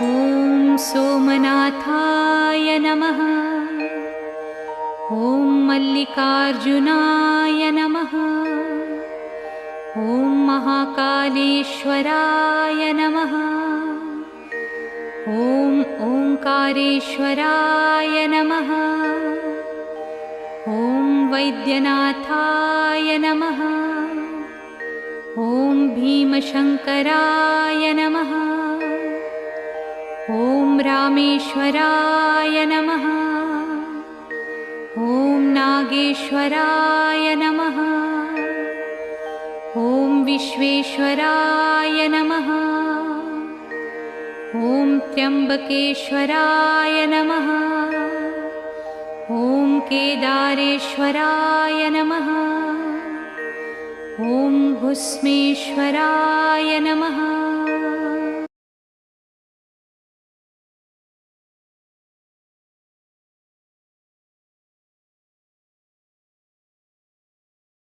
ॐ सोमनाथाय नमः। ॐ मल्लिकार्जुनाय नमः। ॐ महाकालेश्वराय नमः। ॐ ओंकारेश्वराय नमः। ॐ वैद्यनाथाय नमः। ॐ भीमशंकराय नमः। ॐ रामेश्वराय नमः। ॐ नागेश्वराय नमः। ॐ विश्वेश्वराय नमः। ॐ त्र्यंबकेश्वराय नमः। ॐ केदारेश्वराय नमः। ॐ भुस्मेश्वराय नमः।